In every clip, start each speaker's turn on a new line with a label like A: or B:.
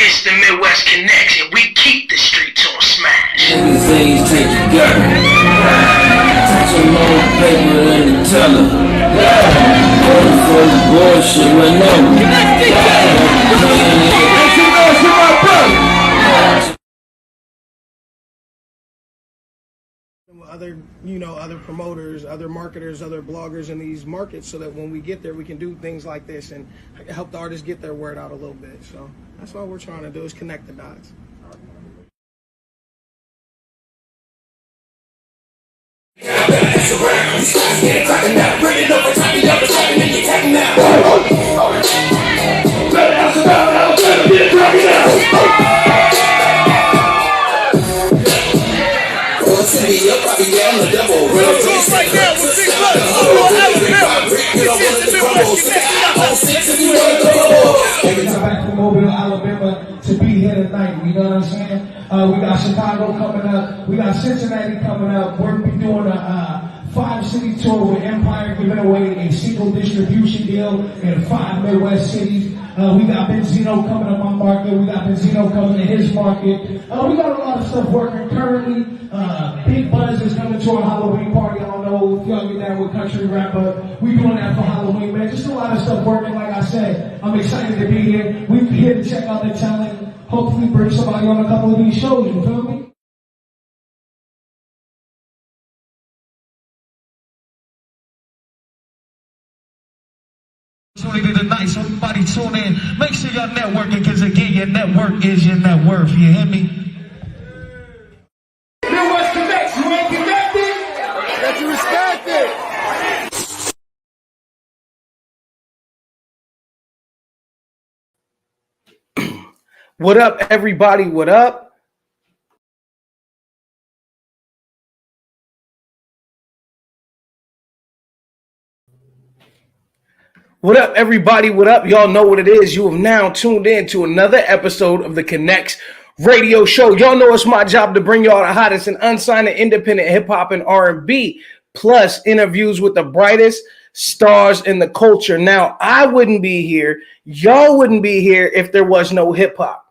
A: It's the Midwest Connectz, and we keep the streets on smash.
B: Niggas say you take your girl, take some more paper and the teller. Going for the bullshit whenever. Make some noise for my brother.
C: Other promoters, other marketers, other bloggers in these markets, so that when we get there, we can do things like this and help the artists get their word out a little bit. So that's all we're trying to do, is connect the dots.
D: Every time back from Mobile, Alabama to be here tonight, you know what I'm saying? We got Chicago coming up, we got Cincinnati coming up. We're be doing a 5-city tour with Empire, giving away a single distribution deal in 5 Midwest cities. We got Benzino coming up my market. We got Benzino coming to his market. We got a lot of stuff working currently. Big Buzz is coming to our Halloween party. I don't know if y'all get down with country rap, but we doing that for Halloween, man. Just a lot of stuff working. Like I said, I'm excited to be here. We're here to check out the talent. Hopefully bring somebody on a couple of these shows, you feel me? Tonight, so everybody tune in. Make sure y'all networking, because again, your network is your net worth. You hear me? Midwest Connectz, you ain't connected? That you respect
C: it. What up, everybody? What up? What up, everybody? What up? Y'all know what it is. You have now tuned in to another episode of the Connectz radio show. Y'all know it's my job to bring y'all the hottest and unsigned and independent hip hop and R&B, plus interviews with the brightest stars in the culture. Now, I wouldn't be here, y'all wouldn't be here if there was no hip hop.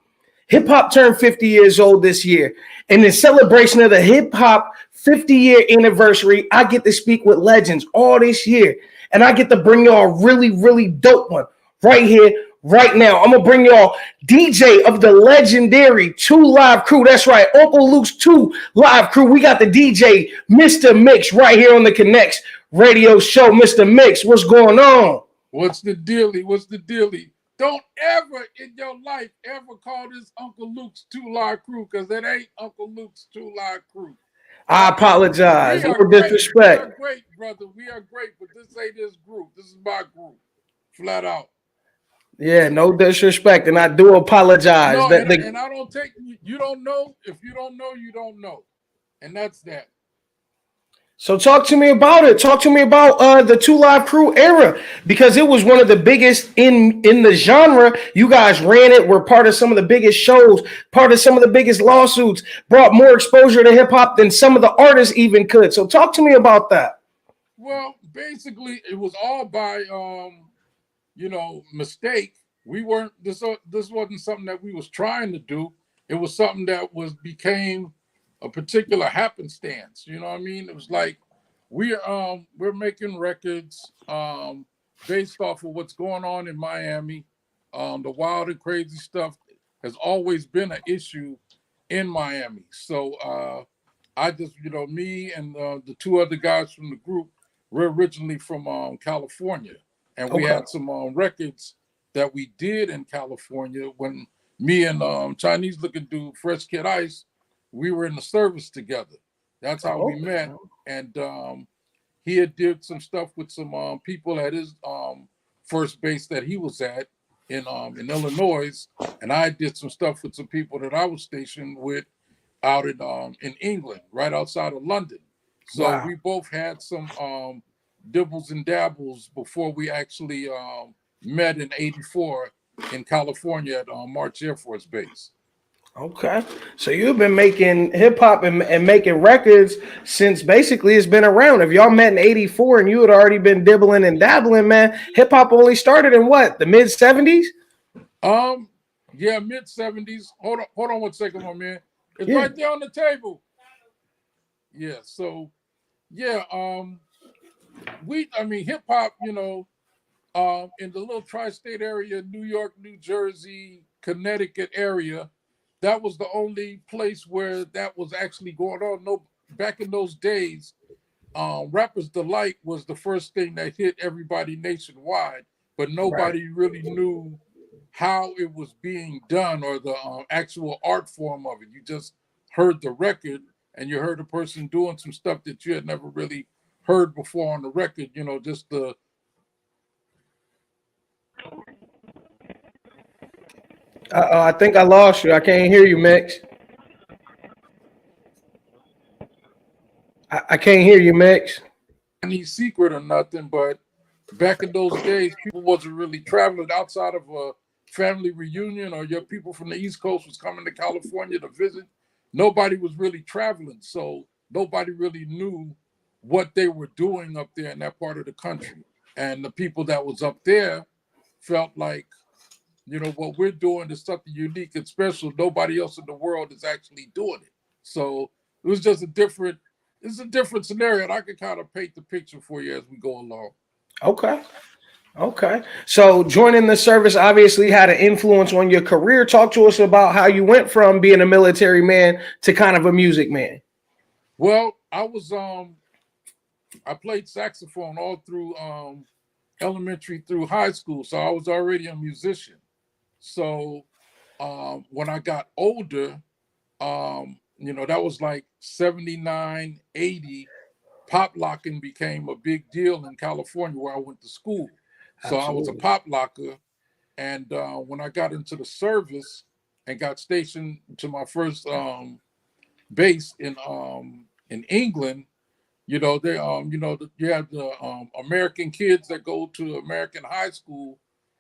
C: Hip hop turned 50 years old this year. And in celebration of the hip hop 50-year anniversary, I get to speak with legends all this year. And I get to bring y'all a really, really dope one right here, right now. I'm going to bring y'all DJ of the legendary 2 Live Crew. That's right, Uncle Luke's 2 Live Crew. We got the DJ, Mr. Mixx, right here on the Connectz radio show. Mr. Mixx, what's going on?
E: What's the dealie? What's the dealie? Don't ever in your life ever call this Uncle Luke's 2 Live Crew, because that ain't Uncle Luke's 2 Live Crew.
C: I apologize. No disrespect.
E: We are great, brother. We are great, but this ain't this group. This is my group, flat out.
C: Yeah, no disrespect, and I do apologize.
E: No, and I don't take you don't know. If you don't know, you don't know, and that's that.
C: So talk to me about it. Talk to me about the 2 Live Crew era, because it was one of the biggest in the genre. You guys ran it, were part of some of the biggest shows, part of some of the biggest lawsuits, brought more exposure to hip hop than some of the artists even could. So talk to me about that.
E: Well, basically, it was all by mistake. We weren't this wasn't something that we was trying to do. It was something that became a particular happenstance. You know what I mean? It was like we're making records based off of what's going on in Miami. The wild and crazy stuff has always been an issue in Miami. So I just, me and the 2 other guys from the group, we're originally from California, and we had some records that we did in California when me and Chinese looking dude, Fresh Kid Ice, we were in the service together. That's how we met. And he had did some stuff with some people at his first base that he was at in Illinois. And I did some stuff with some people that I was stationed with out in England, right outside of London. So we both had some dibbles and dabbles before we actually met in '84 in California at March Air Force Base.
C: Okay. So you've been making hip hop and making records since basically it's been around. If y'all met in '84 and you had already been dibbling and dabbling, man, hip hop only started in what, the mid '70s?
E: Yeah, mid-70s. Hold on 1 second, my man. It's
C: Yeah.
E: right there on the table. Yeah, so yeah, hip hop, in the little tri-state area, New York, New Jersey, Connecticut area, that was the only place where that was actually going on. No, back in those days, Rapper's Delight was the first thing that hit everybody nationwide, but nobody really knew how it was being done or the actual art form of it. You just heard the record and you heard a person doing some stuff that you had never really heard before on the record, just the
C: I think I lost you. I can't hear you, Mixx. I can't hear you, Mixx.
E: any secret or nothing, but back in those days, people wasn't really traveling outside of a family reunion or your people from the East Coast was coming to California to visit. Nobody was really traveling, so nobody really knew what they were doing up there in that part of the country. And the people that was up there felt like, what we're doing is something unique and special. Nobody else in the world is actually doing it. So it was just it's a different scenario, and I can kind of paint the picture for you as we go along.
C: Okay. Okay. So joining the service obviously had an influence on your career. Talk to us about how you went from being a military man to kind of a music man.
E: Well, I played saxophone all through elementary through high school, so I was already a musician. So when I got older, that was like 79, 80. Pop locking became a big deal in California where I went to school. So I was a pop locker. And when I got into the service and got stationed to my first base in England, you have the American kids that go to American high school,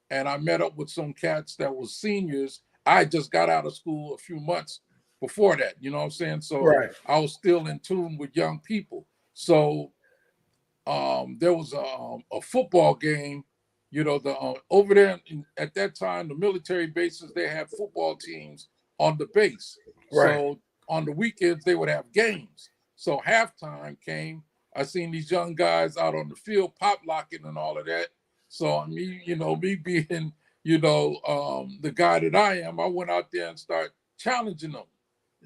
E: and I met up with some cats that was seniors. I just got out of school a few months before that, you know what I'm saying? So I was still in tune with young people. So there was a football game, over there at that time, the military bases, they had football teams on the base. So on the weekends, they would have games. So halftime came, I seen these young guys out on the field, pop locking and all of that. So me being, the guy that I am, I went out there and started challenging them.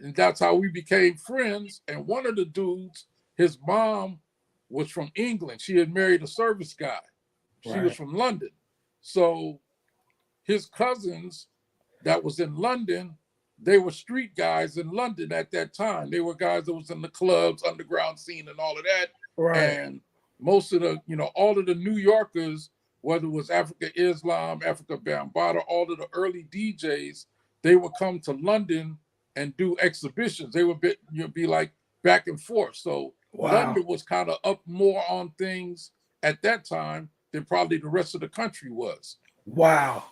E: And that's how we became friends. And one of the dudes, his mom was from England. She had married a service guy. She was from London. So his cousins that was in London, they were street guys in London at that time. They were guys that was in the clubs, underground scene and all of that. And most of the, all of the New Yorkers, whether it was Africa Islam, Africa Bambaataa, all of the early DJs, they would come to London and do exhibitions. They would be like back and forth. So London was kind of up more on things at that time than probably the rest of the country was.
C: Wow.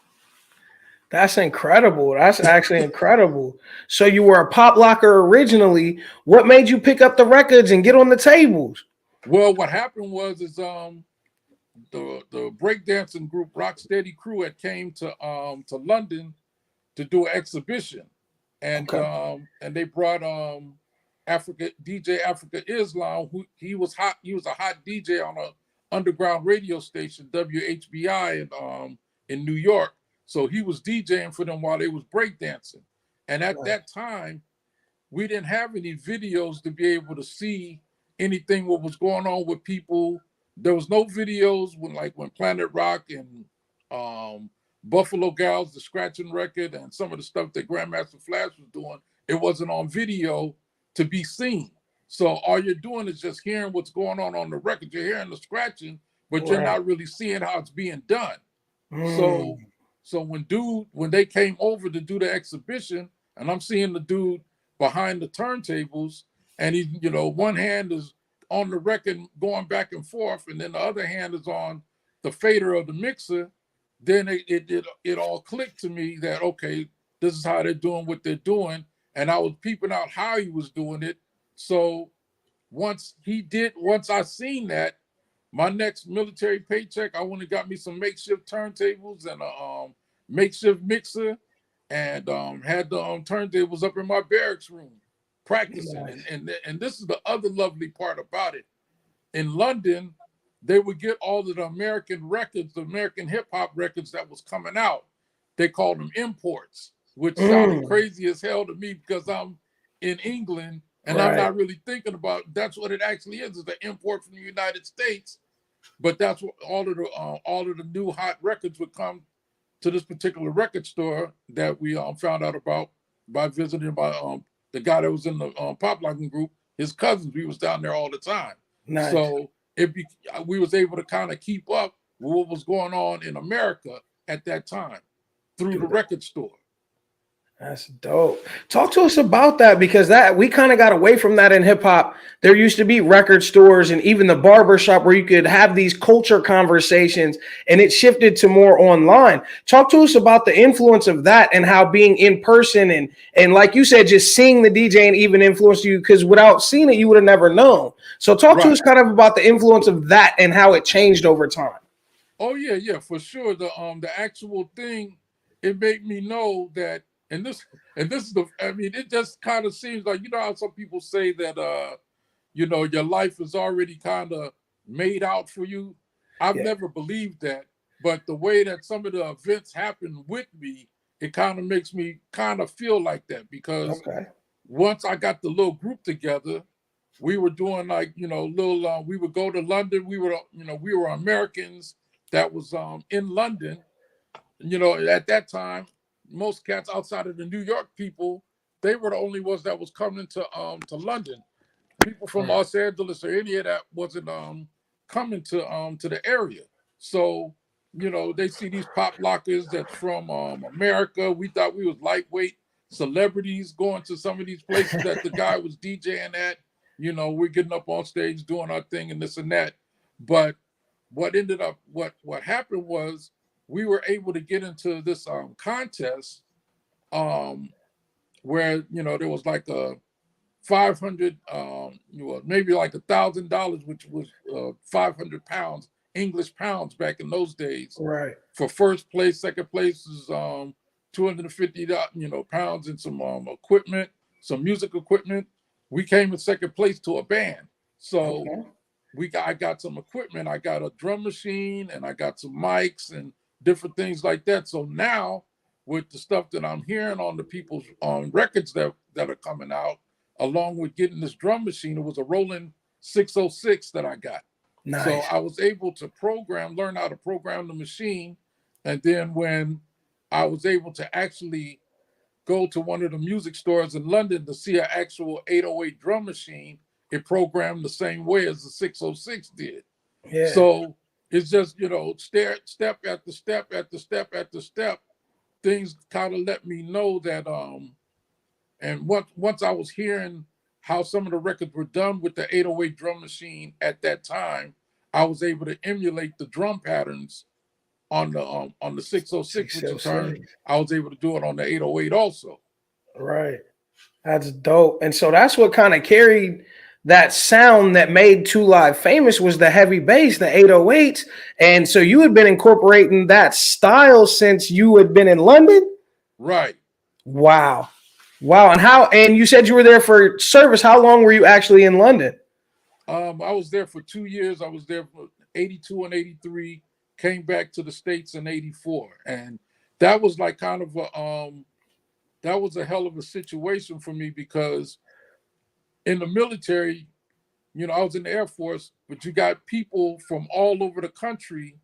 C: That's incredible. That's actually incredible. So you were a pop locker originally. What made you pick up the records and get on the tables?
E: Well, what happened was the breakdancing group Rocksteady Crew had came to London to do an exhibition. And they brought DJ Africa Islam, who he was a hot DJ on a underground radio station, WHBI in New York. So he was DJing for them while they was breakdancing. And at that time, we didn't have any videos to be able to see anything what was going on with people. There was no videos when Planet Rock and Buffalo Gals, the scratching record, and some of the stuff that Grandmaster Flash was doing, it wasn't on video to be seen. So all you're doing is just hearing what's going on the record. You're hearing the scratching, but you're not really seeing how it's being done. So when they came over to do the exhibition, and I'm seeing the dude behind the turntables, and he, one hand is on the record going back and forth, and then the other hand is on the fader of the mixer, then it all clicked to me that, okay, this is how they're doing what they're doing. And I was peeping out how he was doing it. So once I seen that, my next military paycheck, I went and got me some makeshift turntables and a makeshift mixer. and had the turntables up in my barracks room practicing.
C: Nice.
E: And this is the other lovely part about it. In London, they would get all of the American records, the American hip hop records that was coming out. They called them imports, which sounded crazy as hell to me because I'm in England and I'm not really thinking about that's what it actually is an import from the United States. But that's what all of the new hot records would come to this particular record store that we found out about by visiting by the guy that was in the pop locking group, his cousins. We was down there all the time.
C: Nice.
E: So we was able to kind of keep up with what was going on in America at that time through the record store.
C: That's dope. Talk to us about that, because that we kind of got away from that in hip hop. There used to be record stores and even the barber shop where you could have these culture conversations, and it shifted to more online. Talk to us about the influence of that and how being in person and like you said, just seeing the DJ and even influenced you, because without seeing it, you would have never known. So talk to us kind of about the influence of that and how it changed over time.
E: Oh yeah, for sure. The actual thing, it made me know that. And this is it just kind of seems like, you know how some people say that, your life is already kind of made out for you. I've never believed that, but the way that some of the events happen with me, it kind of makes me kind of feel like that, because once I got the little group together, we were doing like, we would go to London. We were Americans that was in London, at that time. Most cats outside of the New York people, they were the only ones that was coming to London. People from Los Angeles or any of that wasn't coming to the area. So, they see these pop lockers that's from America. We thought we was lightweight celebrities going to some of these places that the guy was DJing at. We're getting up on stage doing our thing and this and that. But what happened was, we were able to get into this contest where, there was like a 500, maybe like $1,000, which was 500 pounds, English pounds back in those days.
C: Right.
E: For first place, second place is 250, pounds and some equipment, some music equipment. We came in second place to a band. So I got some equipment. I got a drum machine and I got some mics and different things like that. So now with the stuff that I'm hearing on the people's records that are coming out, along with getting this drum machine, it was a Roland 606 that I got. Nice. So I was able to learn how to program the machine. And then when I was able to actually go to one of the music stores in London to see an actual 808 drum machine, it programmed the same way as the 606 did. Yeah. So it's just, step after step after step after step, things kind of let me know that, and once I was hearing how some of the records were done with the 808 drum machine at that time, I was able to emulate the drum patterns on the 606, which in turn, I was able to do it on the 808 also.
C: Right. That's dope. And so that's what kind of carried that sound that made 2 Live famous, was the heavy bass, the 808s. And so you had been incorporating that style since you had been in London?
E: Right.
C: Wow. And you said you were there for service. How long were you actually in London?
E: I was there for 2 years. I was there for 82 and 83, came back to the States in 84. And that was like kind of that was a hell of a situation for me, because in the military, I was in the Air Force, but you got people from all over the country.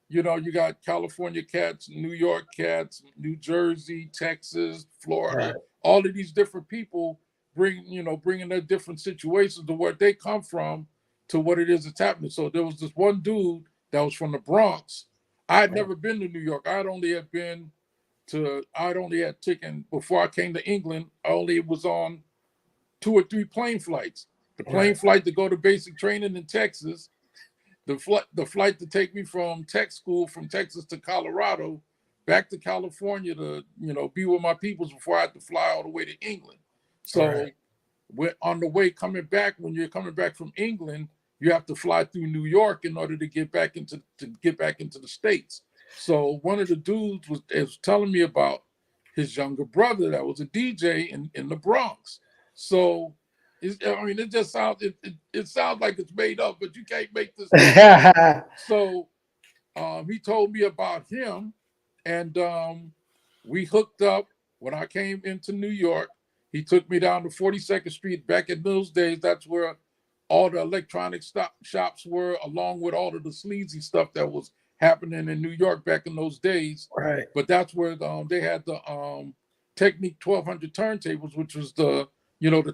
E: You got California cats, New York cats, New Jersey, Texas, Florida, all of these different people bringing their different situations to where they come from to what it is that's happening. So there was this one dude that was from the Bronx. I had never been to New York. I'd only had taken, before I came to England, I only was on 2 or 3 plane flights. The plane flight to go to basic training in Texas, the flight to take me from tech school from Texas to Colorado, back to California to, be with my peoples before I had to fly all the way to England. So on the way coming back, when you're coming back from England, you have to fly through New York in order to get back into the States. So one of the dudes was telling me about his younger brother that was a DJ in the Bronx. So it just sounds it sounds like it's made up, but you can't make this up. So he told me about him, and we hooked up when I came into New York. He took me down to 42nd Street. Back in those days, that's where all the electronic shops were, along with all of the sleazy stuff that was happening in New York back in those days.
C: Right.
E: But that's where they had the Technique 1200 turntables, which was the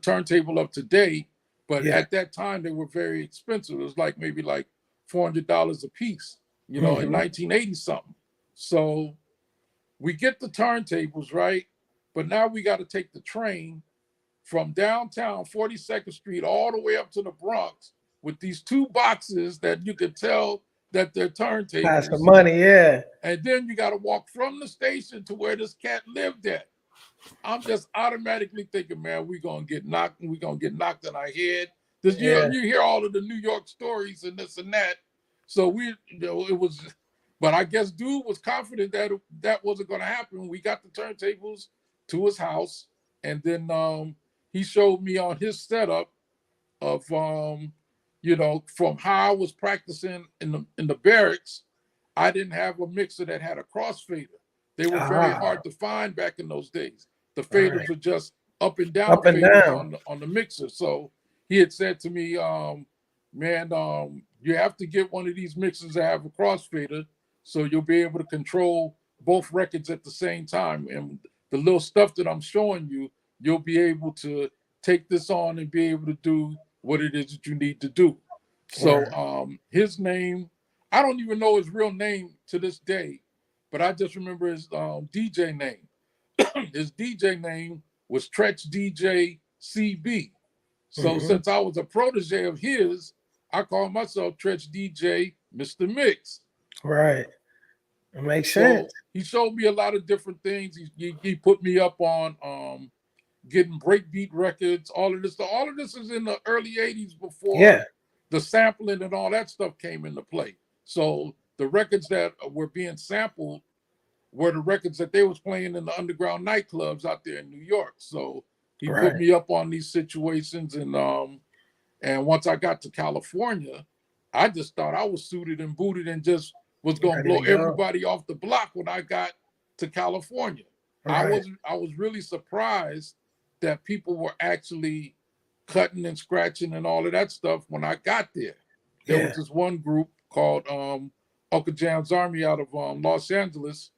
E: turntable of today. But at that time, they were very expensive. It was like maybe like $400 a piece, in 1980 something. So we get the turntables, right? But now we got to take the train from downtown 42nd Street all the way up to the Bronx with these two boxes that you could tell that they're turntables.
C: That's the money, yeah.
E: And then you got to walk from the station to where this cat lived at. I'm just automatically thinking, man, we're gonna get knocked in our head. This, you hear all of the New York stories and this and that. So it was, but I guess dude was confident that that wasn't gonna happen. We got the turntables to his house, and then he showed me on his setup of from how I was practicing in the barracks. I didn't have a mixer that had a crossfader. They were very hard to find back in those days. The faders were just up and down faders on the mixer. So he had said to me, man, you have to get one of these mixers that have a crossfader so you'll be able to control both records at the same time. And the little stuff that I'm showing you, you'll be able to take this on and be able to do what it is that you need to do. So his name, I don't even know his real name to this day, but I just remember his DJ name. His DJ name was Tretch DJ CB. So since I was a protege of his, I call myself Tretch DJ Mr. Mixx.
C: Right. It makes sense.
E: He showed me a lot of different things. He put me up on getting breakbeat records, all of this. All of this is in the early 80s before the sampling and all that stuff came into play. So the records that were being sampled were the records that they was playing in the underground nightclubs out there in New York. So he put me up on these situations, and once I got to California, I just thought I was suited and booted and just was gonna blow everybody off the block when I got to California. I was really surprised that people were actually cutting and scratching and all of that stuff when I got there. There was this one group called Uncle Jam's Army out of Los Angeles.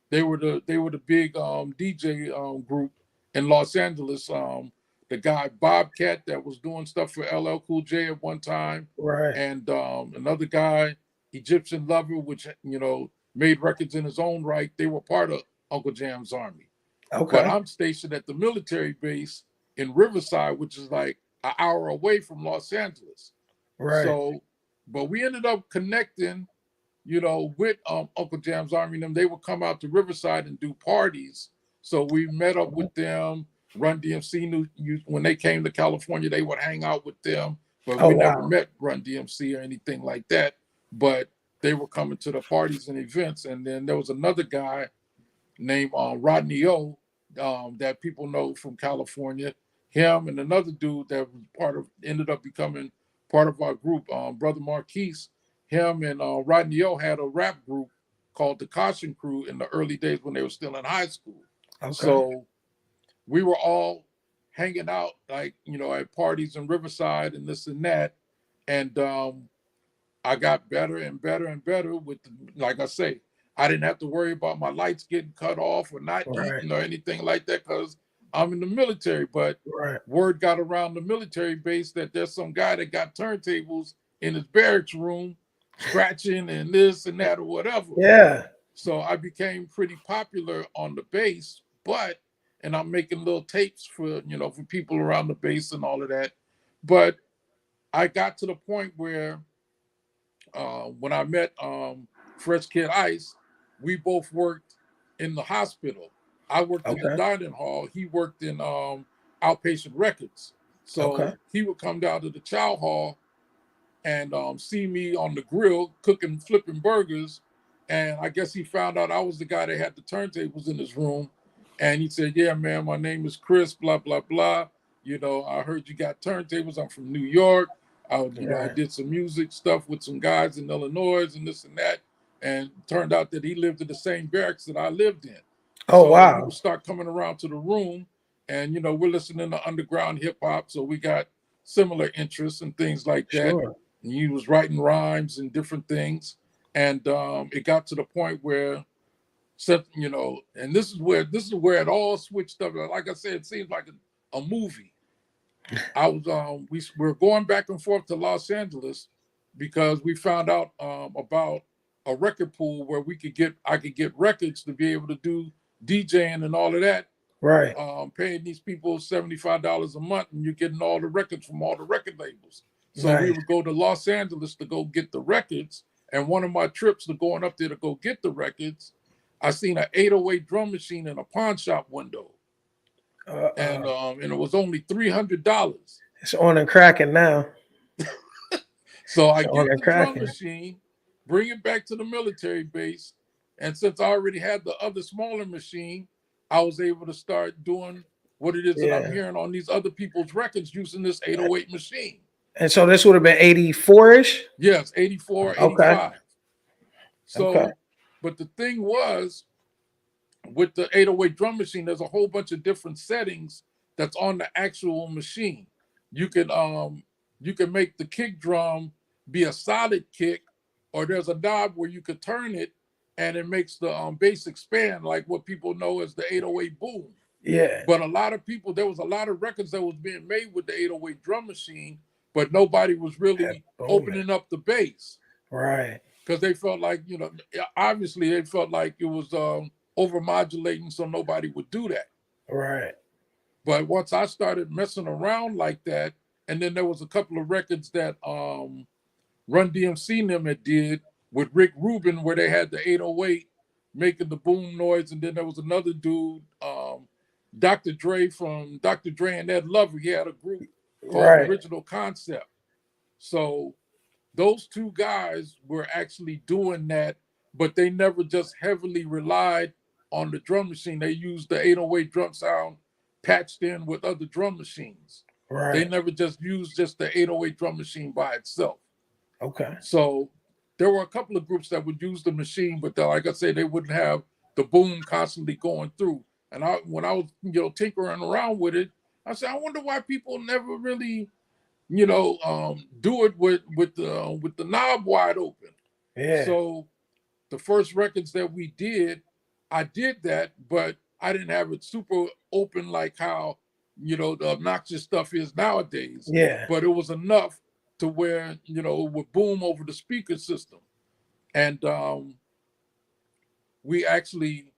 E: They were the big DJ group in Los Angeles. The guy Bobcat that was doing stuff for LL Cool J at one time, and another guy, Egyptian Lover, which made records in his own right. They were part of Uncle Jam's Army. But I'm stationed at the military base in Riverside, which is like an hour away from Los Angeles. So, but we ended up connecting, with Uncle Jam's Army and them. They would come out to Riverside and do parties. So we met up with them. Run DMC knew when they came to California, they would hang out with them. But we never met Run DMC or anything like that. But they were coming to the parties and events. And then there was another guy named Rodney O that people know from California. Him and another dude that was ended up becoming part of our group, Brother Marquise. Him and Rodney O had a rap group called the Caution Crew in the early days when they were still in high school. So we were all hanging out, like, at parties in Riverside and this and that. And I got better and better and better with, like I say, I didn't have to worry about my lights getting cut off or not eating or anything like that because I'm in the military. But word got around the military base that there's some guy that got turntables in his barracks room, scratching and this and that or whatever. So I became pretty popular on the base, and I'm making little tapes for people around the base and all of that. But I got to the point where when I met Fresh Kid Ice, we both worked in the hospital. I worked in the dining hall. He worked in outpatient records. So he would come down to the chow hall and see me on the grill cooking, flipping burgers. And I guess he found out I was the guy that had the turntables in his room. And he said, "Yeah, man, my name is Chris, blah, blah, blah. You know, I heard you got turntables. I'm from New York. I
C: Right.
E: did some music stuff with some guys in Illinois and this and that." And turned out that he lived in the same barracks that I lived in.
C: Oh
E: So he
C: wow.
E: would start coming around to the room, and we're listening to underground hip hop, so we got similar interests and things like that.
C: Sure.
E: And he was writing rhymes and different things, and it got to the point where, and this is where it all switched up. Like I said, it seems like a movie. I was we're going back and forth to Los Angeles because we found out about a record pool where I could get records to be able to do DJing and all of that.
C: Right.
E: Paying these people $75 a month, and you're getting all the records from all the record labels. So we
C: Nice.
E: would go to Los Angeles to go get the records. And one of my trips to going up there to go get the records, I seen an 808 drum machine in a pawn shop window, and it was only $300.
C: It's on and cracking now.
E: So I
C: It's
E: get
C: on
E: the
C: and
E: drum
C: cracking.
E: machine, bring it back to the military base, and since I already had the other smaller machine, I was able to start doing what it is that I'm
C: Yeah.
E: hearing on these other people's records using this 808 machine.
C: And so this would have been 84-ish.
E: Yes, 84,
C: Okay.
E: 85. So,
C: Okay.
E: but the thing was, with the 808 drum machine, there's a whole bunch of different settings that's on the actual machine. You can make the kick drum be a solid kick, or there's a knob where you could turn it and it makes the bass expand, like what people know as the 808 boom.
C: Yeah.
E: But there was a lot of records that was being made with the 808 drum machine, but nobody was really opening up the bass.
C: Right.
E: Because they felt like, obviously they felt like it was overmodulating, so nobody would do that.
C: Right.
E: But once I started messing around like that, and then there was a couple of records that Run DMC and them had did with Rick Rubin, where they had the 808 making the boom noise, and then there was another dude, Dr. Dre and Ed Lover. He had a group called Original Concept. So those two guys were actually doing that, but they never just heavily relied on the drum machine. They used the 808 drum sound patched in with other drum machines.
C: Right.
E: They never just used just the 808 drum machine by itself.
C: Okay.
E: So there were a couple of groups that would use the machine, but like I say, they wouldn't have the boom constantly going through. And when I was, tinkering around with it, I said, I wonder why people never really, do it with the knob wide open.
C: Yeah.
E: So the first records that we did, I did that, but I didn't have it super open like how, the obnoxious stuff is nowadays.
C: Yeah.
E: But it was enough to where, it would boom over the speaker system. And we actually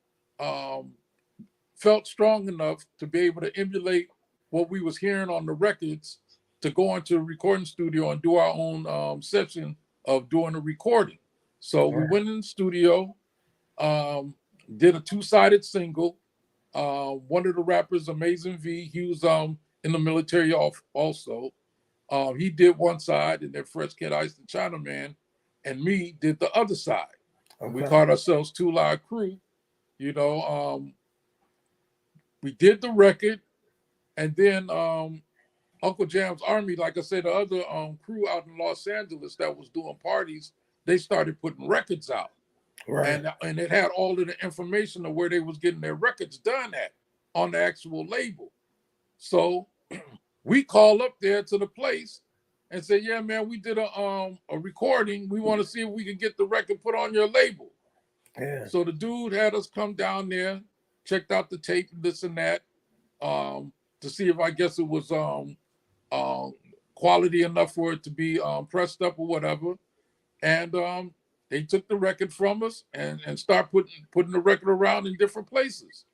E: felt strong enough to be able to emulate what we was hearing on the records to go into a recording studio and do our own session of doing the recording. So we went in the studio, did a 2-sided single. One of the rappers, Amazing V, he was in the military also. He did one side, and then Fresh Kid Ice the Chinaman and me did the other side. And we called ourselves Two Live Crew. We did the record, and then Uncle Jam's Army, like I said, the other crew out in Los Angeles that was doing parties, they started putting records out.
C: Right.
E: And it had all of the information of where they was getting their records done at on the actual label. So we called up there to the place and said, yeah, man, we did a recording. We want to see if we can get the record put on your label.
C: Yeah.
E: So the dude had us come down there, checked out the tape, this and that, to see if I guess it was quality enough for it to be pressed up or whatever. And they took the record from us and start putting the record around in different places.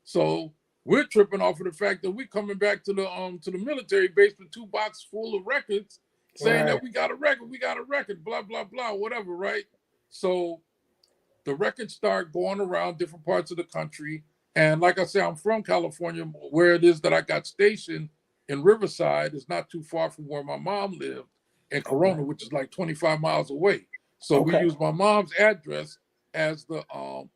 E: So we're tripping off of the fact that we're coming back to the military base with 2 boxes full of records, saying that we got a record, blah, blah, blah, whatever, right? So the records start going around different parts of the country. And like I said, I'm from California, where it is that I got stationed in Riverside. It's not too far from where my mom lived in Corona, which is like 25 miles away. So we used my mom's address as the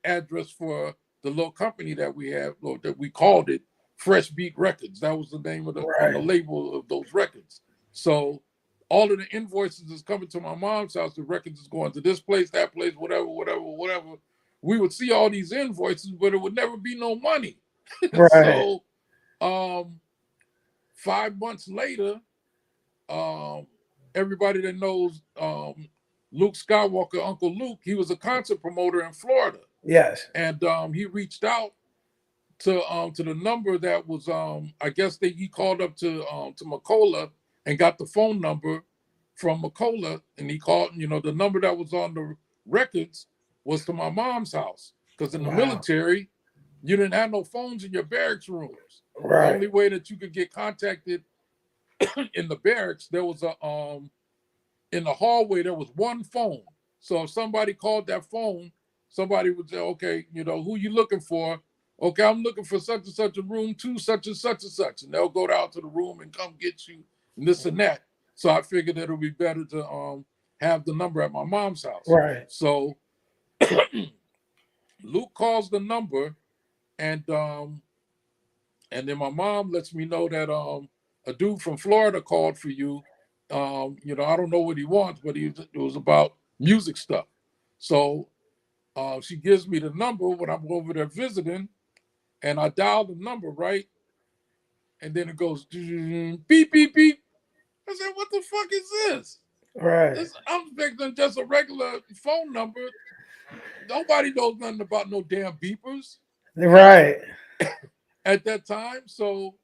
E: address for the little company that we have, or that we called it Fresh Beat Records. That was the name of the, on the label of those records. So all of the invoices is coming to my mom's house. The records is going to this place, that place, whatever. We would see all these invoices, but it would never be no money.
C: Right.
E: So 5 months later, everybody that knows Luke Skywalker, Uncle Luke, he was a concert promoter in Florida.
C: Yes.
E: And he reached out to the number that was I guess he called up to Macola and got the phone number from Macola, and he called, you know, the number that was on the records was to my mom's house, because in the military you didn't have no phones in your barracks rooms.
C: Right.
E: The only way that you could get contacted in the barracks, there was a in the hallway there was one phone. So if somebody called that phone, somebody would say, okay, you know, who you looking for? Okay, I'm looking for such and such a room, to such and such and such, and they'll go down to the room and come get you and this and that. So I figured that it would be better to have the number at my mom's house.
C: Right.
E: So Luke calls the number, and then my mom lets me know that a dude from Florida called for you. You know, I don't know what he wants, but it was about music stuff. So she gives me the number when I'm over there visiting, and I dial the number, right? And then it goes beep, beep, beep. I said, what the fuck is this?
C: Right.
E: I'm expecting just a regular phone number. Nobody knows nothing about no damn beepers.
C: Right.
E: At that time. So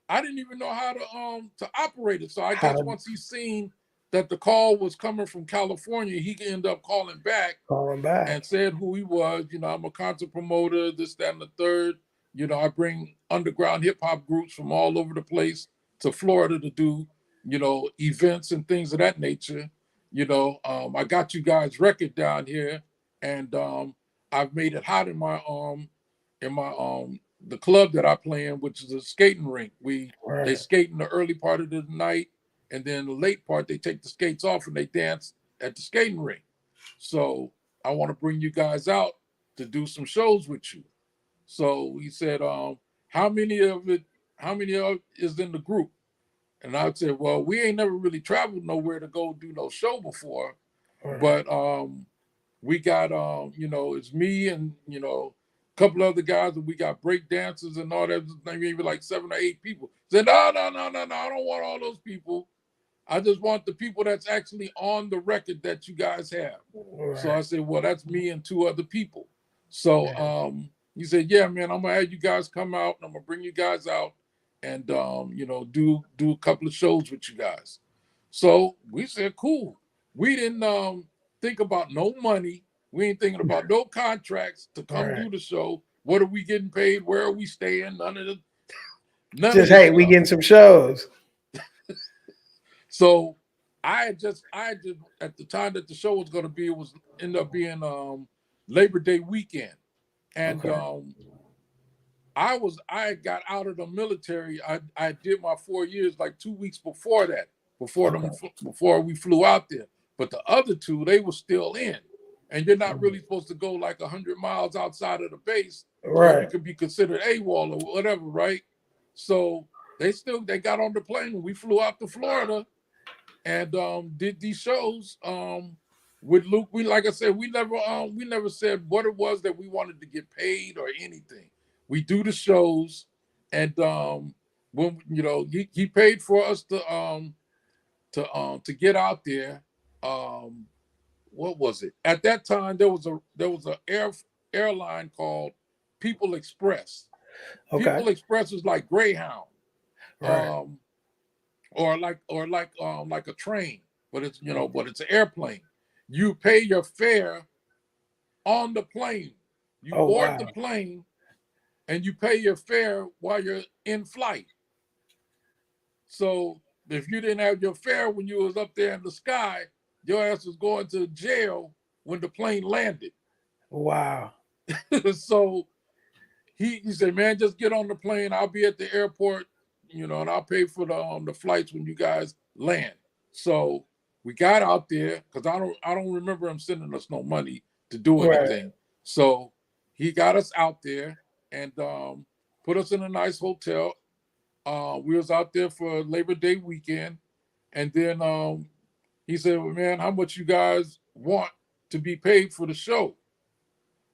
E: I didn't even know how to operate it. So I guess once he seen that the call was coming from California, he could end up calling back and said who he was. You know, I'm a concert promoter, this, that, and the third. You know, I bring underground hip hop groups from all over the place to Florida to do, you know, events and things of that nature. You know, I got you guys record down here, and I've made it hot in my the club that I play in, which is a skating rink. They skate in the early part of the night, and then the late part they take the skates off and they dance at the skating rink. So I want to bring you guys out to do some shows with you. So he said, how many of is in the group? And I said, well, we ain't never really traveled nowhere to go do no show before, but we got you know, it's me and, you know, a couple other guys, and we got break dancers and all that, maybe like 7 or 8 people. I said, no, I don't want all those people. I just want the people that's actually on the record that you guys have. So I said, well, that's me and 2 other people. So he said, yeah, man, I'm gonna have you guys come out, and I'm gonna bring you guys out and you know, do a couple of shows with you guys. So we said, cool. We didn't think about no money. We ain't thinking about no contracts to come do the show. What are we getting paid? Where are we staying? None of
C: Just, hey, we getting some shows.
E: So I had just at the time that the show was going to be, it was ended up being Labor Day weekend, and I got out of the military. I did my 4 years like 2 weeks before that, before we flew out there. But the other 2, they were still in, and you're not really supposed to go like 100 miles outside of the base, right? You could be considered AWOL or whatever, right? So they got on the plane when we flew out to Florida, and did these shows with Luke. Like I said, we never said what it was that we wanted to get paid or anything. We do the shows, and when, you know, he paid for us to get out there. What was it? At that time, there was a airline called People Express. People Express was like Greyhound. Or like a train, but it's, you know, but it's an airplane. You pay your fare on the plane. You board the plane, and you pay your fare while you're in flight. So if you didn't have your fare when you was up there in the sky, your ass was going to jail when the plane landed.
C: Wow.
E: So he said, man, just get on the plane. I'll be at the airport, you know, and I'll pay for the flights when you guys land. So we got out there, because I don't remember him sending us no money to do anything. So he got us out there and put us in a nice hotel. We was out there for Labor Day weekend, and then he said, well, man, how much you guys want to be paid for the show?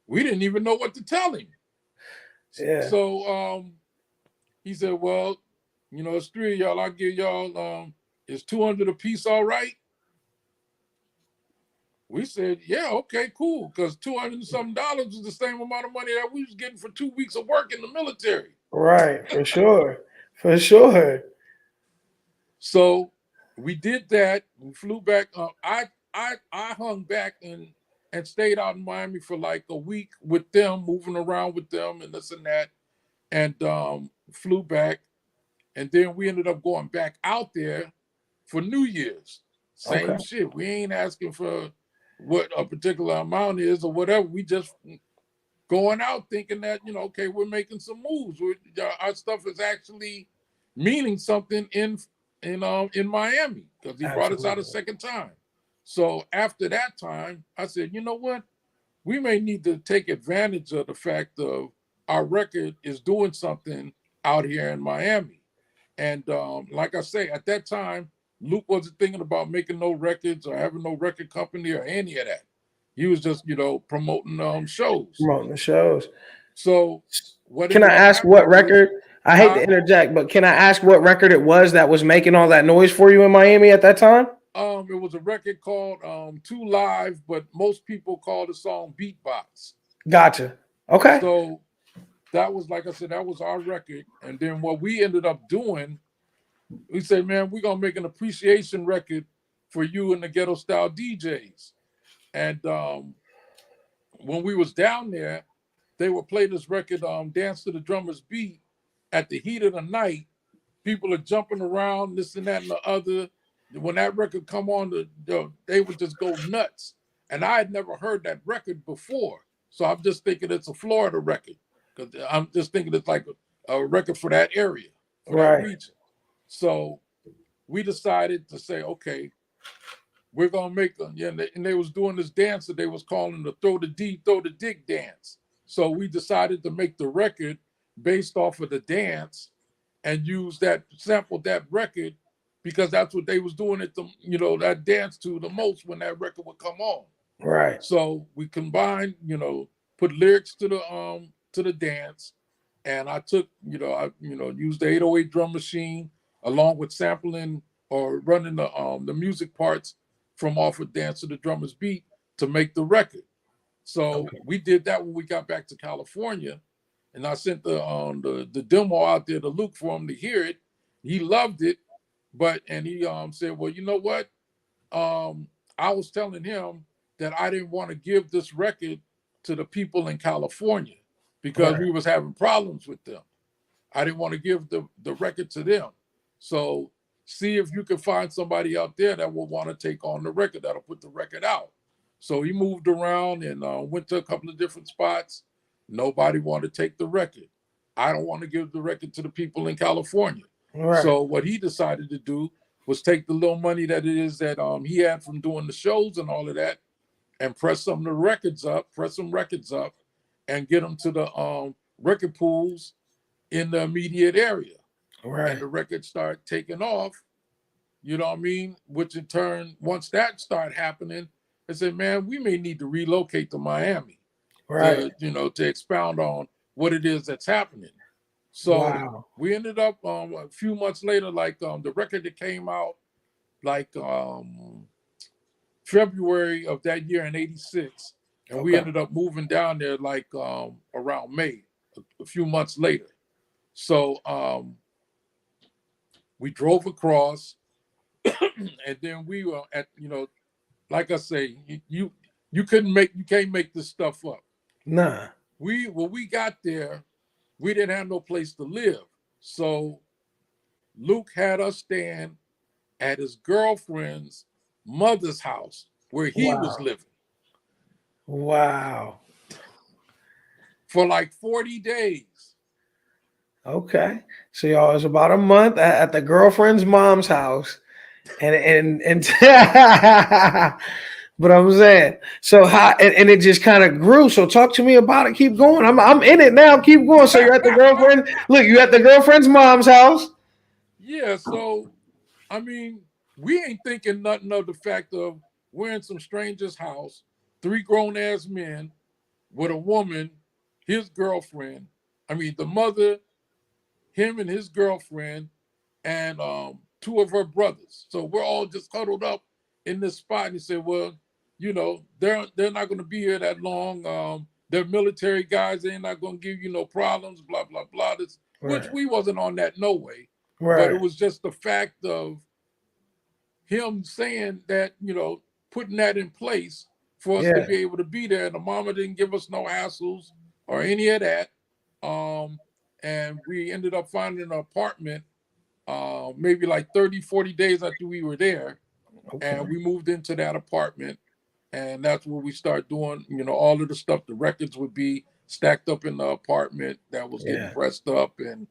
E: We didn't even know what to tell him.
C: Yeah.
E: So he said, well, you know, it's 3 of y'all. I'll give y'all, it's $200 a piece, all right? We said, yeah, okay, cool. Because $200 and something is the same amount of money that we was getting for 2 weeks of work in the military.
C: Right, for sure. For sure.
E: So we did that. We flew back. I hung back and stayed out in Miami for like a week with them, moving around with them and this and that, and flew back. And then we ended up going back out there for New Year's. Same shit. We ain't asking for what a particular amount is or whatever. We just going out thinking that, you know, okay, we're making some moves. Our stuff is actually meaning something in Miami, because he brought us out a second time. So after that time, I said, you know what? We may need to take advantage of the fact of our record is doing something out here in Miami. And like I say, at that time, Luke wasn't thinking about making no records or having no record company or any of that. He was just, you know, promoting shows.
C: Promoting the shows.
E: So what
C: can I ask what record? I hate to interject, but can I ask what record it was that was making all that noise for you in Miami at that time?
E: It was a record called Too Live, but most people call the song Beatbox.
C: Gotcha. Okay.
E: So that was, like I said, that was our record. And then what we ended up doing, we said, man, we're going to make an appreciation record for you and the ghetto style DJs. And when we was down there, they would play this record, Dance to the Drummer's Beat, at the heat of the night. People are jumping around, this and that and the other. When that record come on, they would just go nuts. And I had never heard that record before. So I'm just thinking it's a Florida record, because I'm just thinking it's like a record for that area, for that region. So we decided to say, okay, we're gonna make them. Yeah, and they was doing this dance that they was calling the throw the D, throw the dick dance. So we decided to make the record based off of the dance and use that, sample that record, because that's what they was doing at the, you know, that dance to the most when that record would come on.
C: Right.
E: So we combined, you know, put lyrics to the dance, and I took, used the 808 drum machine along with sampling or running the music parts from off of Dance to the Drummer's Beat to make the record. So we did that when we got back to California, and I sent the demo out there to Luke for him to hear it. He loved it, and he said, well, you know what? I was telling him that I didn't want to give this record to the people in California because we was having problems with them. I didn't want to give the record to them. So see if you can find somebody out there that will want to take on the record, that'll put the record out. So he moved around and went to a couple of different spots. Nobody wanted to take the record. I don't want to give the record to the people in California. Right. So what he decided to do was take the little money that it is that he had from doing the shows and all of that, and press some records up, and get them to the record pools in the immediate area. Right. And the record started taking off, you know what I mean? Which in turn, once that started happening, I said, man, we may need to relocate to Miami, right? To expound on what it is that's happening. So we ended up a few months later, like the record that came out like February of that year in '86, and we ended up moving down there like around May, a few months later. So we drove across, and then we were at, like I say, you can't make this stuff up.
C: Nah.
E: When we got there, we didn't have no place to live. So Luke had us staying at his girlfriend's mother's house where he was living.
C: Wow.
E: For like 40 days.
C: Okay. So y'all, it was about a month at the girlfriend's mom's house. And But I'm saying, so how, and it just kind of grew. So talk to me about it. Keep going. I'm in it now. Keep going. So you're at the girlfriend. Look, you at the girlfriend's mom's house.
E: Yeah, so I mean, we ain't thinking nothing of the fact of we're in some stranger's house, three grown ass men with a woman, his girlfriend. I mean, the mother, him and his girlfriend, and two of her brothers. So we're all just huddled up in this spot. And he said, "Well, they're not going to be here that long. They're military guys. They're not going to give you no problems. Blah blah blah." Which
C: Right.
E: we wasn't on that no way, but
C: Right.
E: it was just the fact of him saying that, putting that in place for us to
C: Yeah.
E: be able to be there. The mama didn't give us no hassles or any of that. And we ended up finding an apartment maybe like 30, 40 days after we were there.
C: Okay.
E: And we moved into that apartment. And that's where we start doing, all of the stuff. The records would be stacked up in the apartment that was getting
C: Yeah.
E: pressed up. And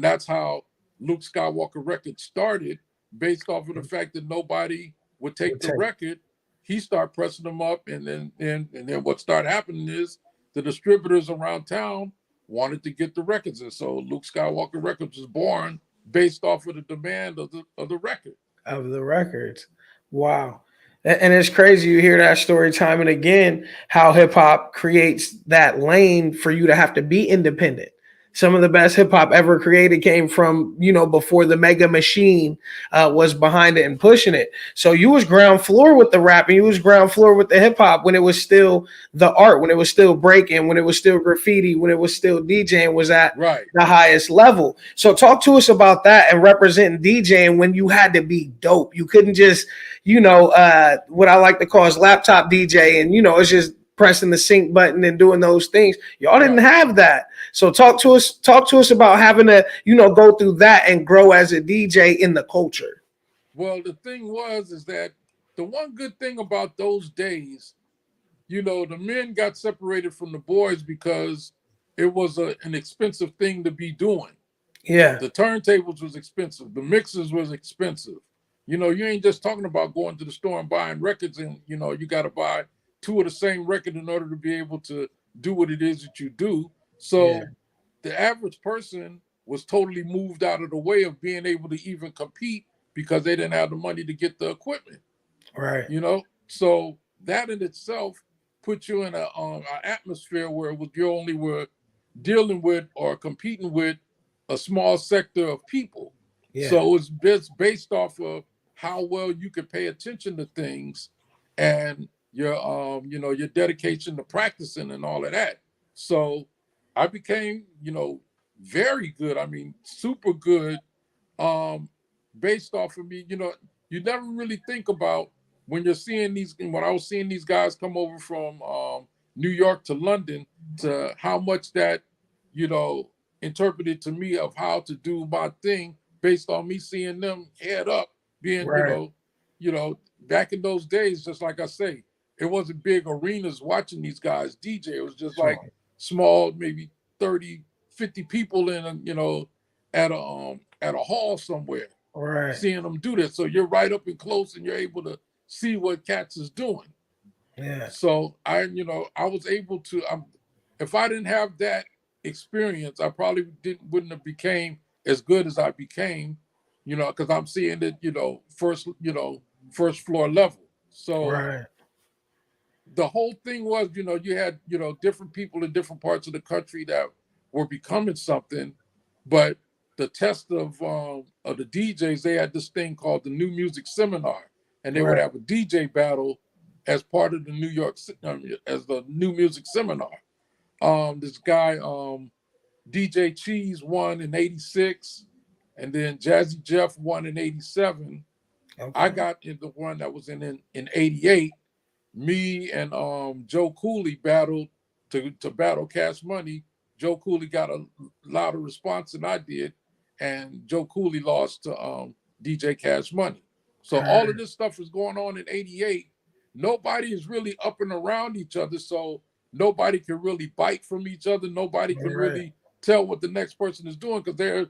E: that's how Luke Skywalker Records started, based off of the fact that nobody would take the record. He started pressing them up. And then what started happening is the distributors around town wanted to get the records. And so Luke Skywalker Records was born based off of the demand of the record.
C: Of the records. Wow. And it's crazy. You hear that story time and again, how hip hop creates that lane for you to have to be independent. Some of the best hip hop ever created came from, before the mega machine was behind it and pushing it. So you was ground floor with the rap and you was ground floor with the hip hop when it was still the art, when it was still breaking, when it was still graffiti, when it was still DJing was at
E: Right.
C: the highest level. So talk to us about that and representing DJing when you had to be dope. You couldn't just, what I like to call is laptop DJ, and it's just pressing the sync button and doing those things. Y'all didn't have that. So talk to us about having to, go through that and grow as a DJ in the culture.
E: Well, the thing is that the one good thing about those days, the men got separated from the boys because it was an expensive thing to be doing.
C: Yeah.
E: The turntables was expensive. The mixers was expensive. You ain't just talking about going to the store and buying records and, you got to buy two of the same record in order to be able to do what it is that you do. So the average person was totally moved out of the way of being able to even compete because they didn't have the money to get the equipment.
C: Right.
E: So that in itself puts you in an atmosphere where you only were dealing with or competing with a small sector of people.
C: Yeah.
E: So it's based off of how well you can pay attention to things and your your dedication to practicing and all of that. So I became, very good. I mean, super good. Based off of me, you never really think about when I was seeing these guys come over from New York to London, to how much that, interpreted to me of how to do my thing based on me seeing them head up, being,
C: Right.
E: back in those days, just like I say, it wasn't big arenas watching these guys DJ. It was just like small, maybe 30, 50 people in at a hall somewhere,
C: Right.
E: seeing them do this. So you're right up and close and you're able to see what cats is doing.
C: Yeah.
E: So I was able to, if I didn't have that experience, I probably wouldn't have became as good as I became, because I'm seeing it, first floor level. So
C: Right.
E: the whole thing was, you had, different people in different parts of the country that were becoming something, but the test of the DJs, they had this thing called the New Music Seminar, and they would have a DJ battle as part of the as the New Music Seminar. This guy, DJ Cheese, won in '86, and then Jazzy Jeff won in '87.
C: Okay.
E: I got in the one that was in '88. Me and Joe Cooley battled to battle Cash Money. Joe Cooley got a louder response than I did, and Joe Cooley lost to DJ Cash Money. So all of this stuff was going on in '88. Nobody is really up and around each other, so nobody can really bite from each other. Nobody can really tell what the next person is doing because they're,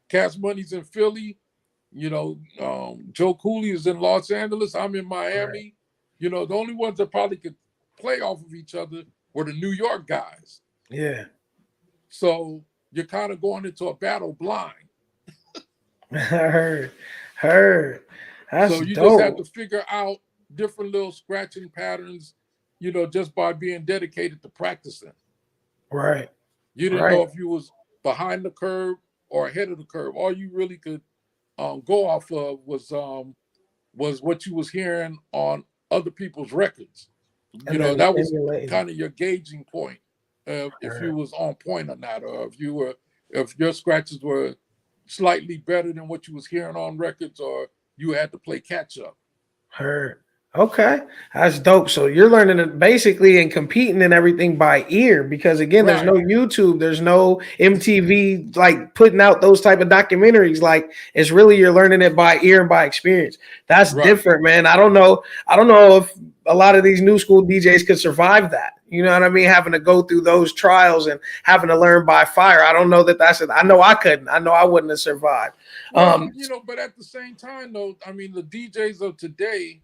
E: Cash Money's in Philly. Joe Cooley is in Los Angeles. I'm in Miami. You know, the only ones that probably could play off of each other were the New York guys.
C: Yeah.
E: So you're kind of going into a battle blind.
C: Heard. Heard. That's
E: So you just have to
C: dope.
E: figure out different little scratching patterns, you know, just by being dedicated to practicing.
C: Right.
E: You didn't know
C: Right.
E: if you was behind the curve or ahead of the curve. All you really could go off of was what you was hearing on other people's records. You
C: And
E: know,
C: then
E: that was
C: emulating.
E: kind of your gauging point if you
C: Heard.
E: was on point or not, or if your scratches were slightly better than what you was hearing on records, or you had to play catch up.
C: Heard. Okay, that's dope. So you're learning it basically and competing and everything by ear because again, there's no
E: Right.
C: YouTube, there's no MTV like putting out those type of documentaries. Like it's really you're learning it by ear and by experience. That's
E: Right.
C: different, man. I don't know. I don't know if a lot of these new school DJs could survive that. You know what I mean? Having to go through those trials and having to learn by fire. I don't know that that's it. I know I couldn't. I know I wouldn't have survived.
E: Well, you know, but at the same time, though, I mean, the DJs of today,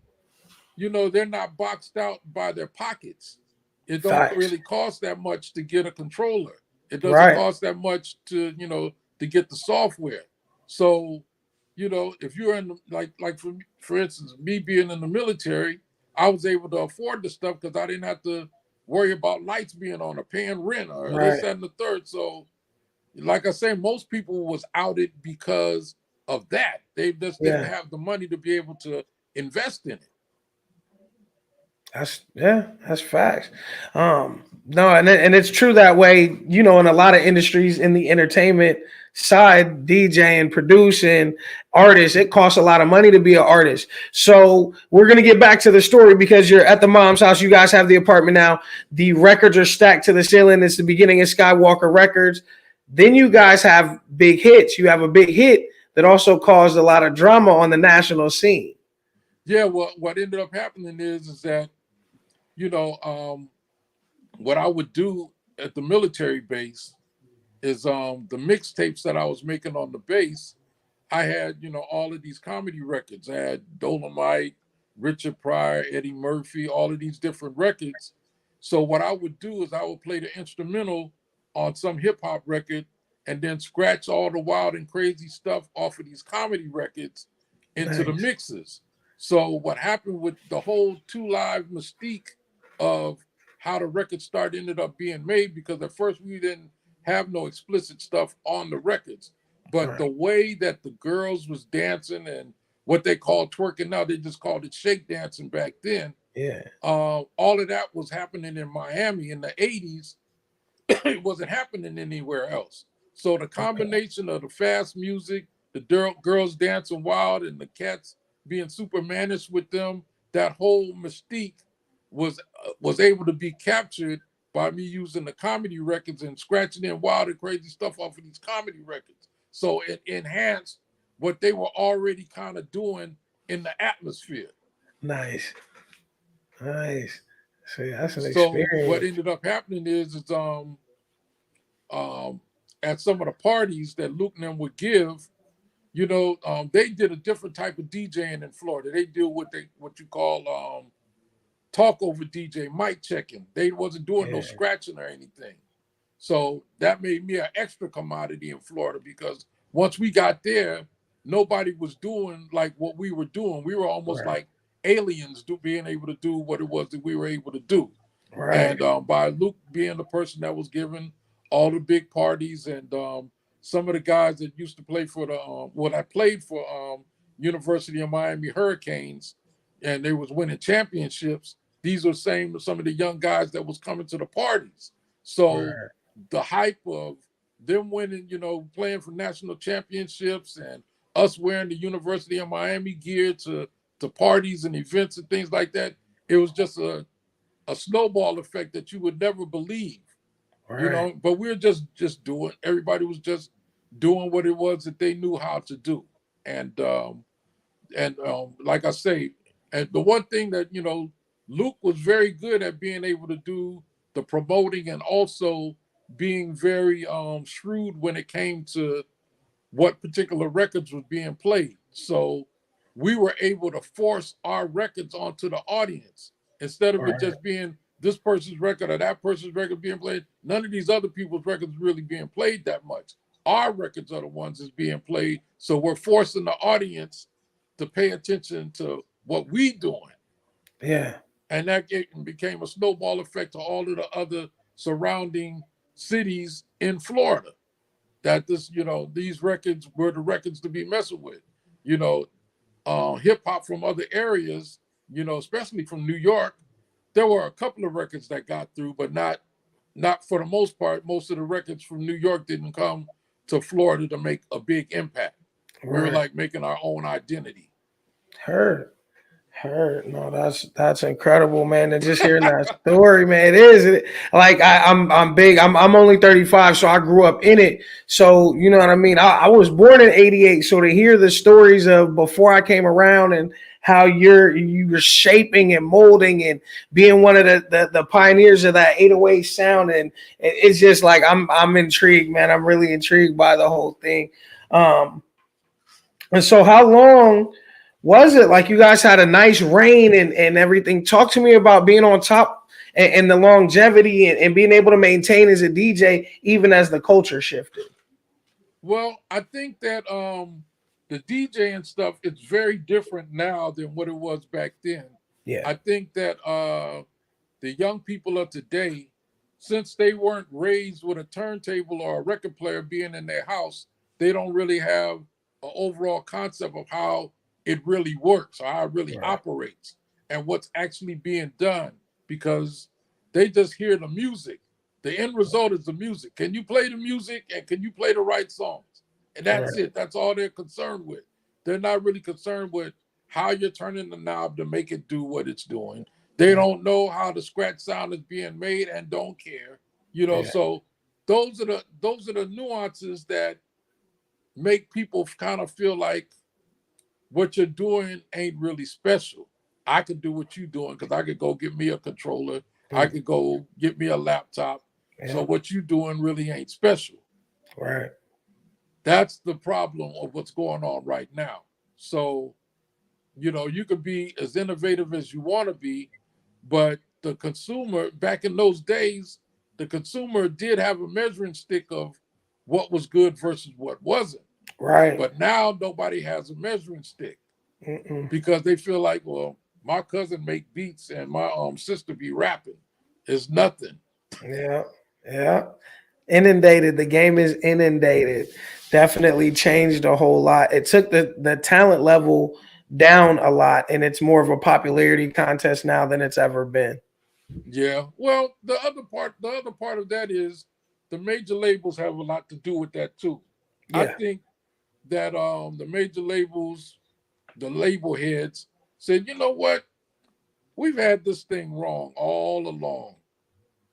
E: you know, they're not boxed out by their pockets. It don't
C: Facts.
E: really cost that much to get a controller. It doesn't
C: Right.
E: cost that much to, you know, to get the software. So, you know, if you're in like for instance, me being in the military, I was able to afford the stuff because I didn't have to worry about lights being on or paying rent or this,
C: Right.
E: that, and the third. So, like I say, most people was outed because of that. They just didn't
C: Yeah.
E: have the money to be able to invest in it.
C: That's facts. No, and it's true that way, you know, in a lot of industries in the entertainment side, DJing, producing, artists, it costs a lot of money to be an artist. So we're gonna get back to the story because you're at the mom's house. You guys have the apartment now. The records are stacked to the ceiling. It's the beginning of Skywalker Records. Then you guys have big hits. You have a big hit that also caused a lot of drama on the national scene.
E: Yeah, well, what ended up happening is that, you know, what I would do at the military base is the mixtapes that I was making on the base. I had, you know, all of these comedy records. I had Dolomite, Richard Pryor, Eddie Murphy, all of these different records. So what I would do is I would play the instrumental on some hip hop record and then scratch all the wild and crazy stuff off of these comedy records into the
C: Nice.
E: mixes. So what happened with the whole Two Live mystique of how the record start ended up being made, because at first we didn't have no explicit stuff on the records, but the
C: Right.
E: way that the girls was dancing and what they call twerking now, they just called it shake dancing back then.
C: Yeah.
E: All of that was happening in Miami in the 80s. It wasn't happening anywhere else. So the
C: Okay.
E: combination of the fast music, the girls dancing wild, and the cats being super managed with them, that whole mystique was able to be captured by me using the comedy records and scratching in wild and crazy stuff off of these comedy records. So it enhanced what they were already kind of doing in the atmosphere.
C: Nice. Nice. See, that's an
E: So what
C: experience.
E: ended up happening is um at some of the parties that Luke and them would give, you know, they did a different type of DJing in Florida. They do what you call talk over DJ, mic checking. They wasn't doing no
C: Yeah.
E: scratching or anything. So that made me an extra commodity in Florida because once we got there, nobody was doing like what we were doing. We were almost
C: Right.
E: like aliens being able to do what it was that we were able to do.
C: Right.
E: And by Luke being the person that was giving all the big parties, and some of the guys that used to play for the what I played for University of Miami Hurricanes, and they was winning championships. These were some of the young guys that was coming to the parties. So
C: Right.
E: the hype of them winning, you know, playing for national championships, and us wearing the University of Miami gear to parties and events and things like that, it was just a snowball effect that you would never believe, you
C: Right.
E: know. But we're just doing. Everybody was just doing what it was that they knew how to do, and like I say, and the one thing that, you know, Luke was very good at being able to do the promoting, and also being very shrewd when it came to what particular records was being played. So we were able to force our records onto the audience instead of it just being this person's record or that person's record being played. None of these other people's records really being played that much. Our records are the ones that's being played. So we're forcing the audience to pay attention to what we doing.
C: Yeah.
E: And that became a snowball effect to all of the other surrounding cities in Florida. That this, you know, these records were the records to be messing with. You know, hip hop from other areas, you know, especially from New York, there were a couple of records that got through, but not for the most part. Most of the records from New York didn't come to Florida to make a big impact. We were like making our own identity.
C: Heard. No, that's incredible, man. And just hearing that story, man, it is like I'm big. I'm only 35, so I grew up in it. So you know what I mean. I was born in '88, so to hear the stories of before I came around and how you're shaping and molding and being one of the pioneers of that 808 sound, and it's just like I'm intrigued, man. I'm really intrigued by the whole thing. And so, how long was it? Like you guys had a nice reign and everything. Talk to me about being on top and the longevity and being able to maintain as a DJ, even as the culture shifted.
E: Well, I think that the DJing stuff is very different now than what it was back then.
C: Yeah.
E: I think that the young people of today, since they weren't raised with a turntable or a record player being in their house, they don't really have an overall concept of how it really works or how it really operates and what's actually being done, because they just hear the music. The end result is the music. Can you play the music and can you play the right songs? And that's it. That's all they're concerned with. They're not really concerned with how you're turning the knob to make it do what it's doing. They don't know how the scratch sound is being made and don't care. You know, so those are the nuances that make people kind of feel like what you're doing ain't really special. I could do what you're doing because I could go get me a controller. I could go get me a laptop. So what you're doing really ain't special.
C: Right.
E: That's the problem of what's going on right now. So, you know, you could be as innovative as you want to be, but the consumer, back in those days, the consumer did have a measuring stick of what was good versus what wasn't.
C: Right.
E: But now nobody has a measuring stick because they feel like, well, my cousin make beats and my sister be rapping. It's nothing.
C: Yeah. Inundated. The game is inundated. Definitely changed a whole lot. It took the talent level down a lot, and it's more of a popularity contest now than it's ever been.
E: Yeah. Well, the other part of that is the major labels have a lot to do with that too. I think that the major labels, the label heads said, you know what? We've had this thing wrong all along.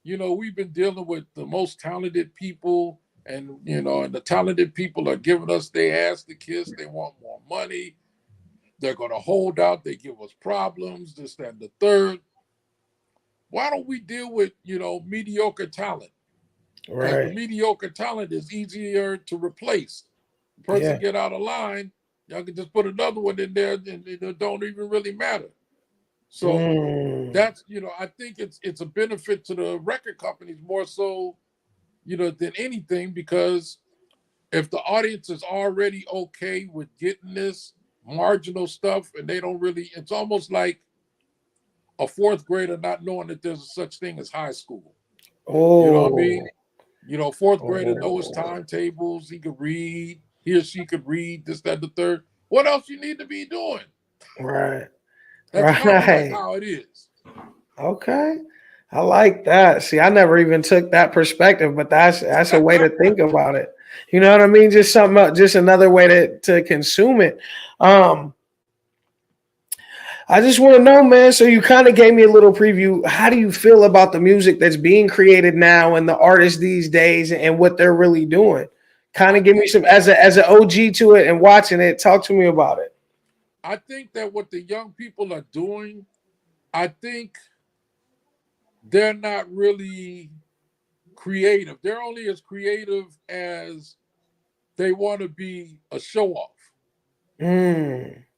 E: You know, we've been dealing with the most talented people, and you know, and the talented people are giving us their ass to kiss. They want more money. They're going to hold out. They give us problems, this, that, and the third. Why don't we deal with, you know, mediocre talent? Because the mediocre talent is easier to replace. The person get out of line, y'all can just put another one in there, and it don't even really matter. So that's, you know, I think it's a benefit to the record companies more so, you know, than anything, because if the audience is already okay with getting this marginal stuff and they don't really, it's almost like a fourth grader not knowing that there's a such thing as high school. You know what I mean? You know, fourth grader knows timetables. He could read. He or she could read this, that, the third. What else you need to be doing?
C: Right.
E: That's kind of like how it is.
C: Okay. I like that. See, I never even took that perspective, but that's a way to think about it. You know what I mean? Just something, just another way to consume it. I just want to know, man. So you kind of gave me a little preview. How do you feel about the music that's being created now and the artists these days and what they're really doing? Kind of give me some, as an OG to it and watching it. Talk to me about it.
E: I think that what the young people are doing, I think they're not really creative. They're only as creative as they want to be a show off.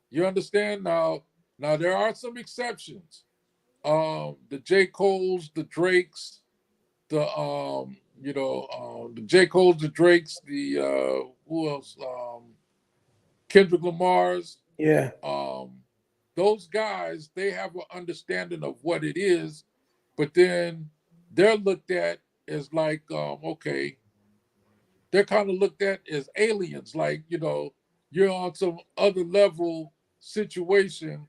E: You understand? Now there are some exceptions. The J. Cole's, the Drakes, the J. Cole's, the Drakes, the who else? Kendrick Lamar's.
C: Yeah.
E: Those guys, they have an understanding of what it is, but then they're looked at as like, okay, they're kind of looked at as aliens, like, you're on some other level situation.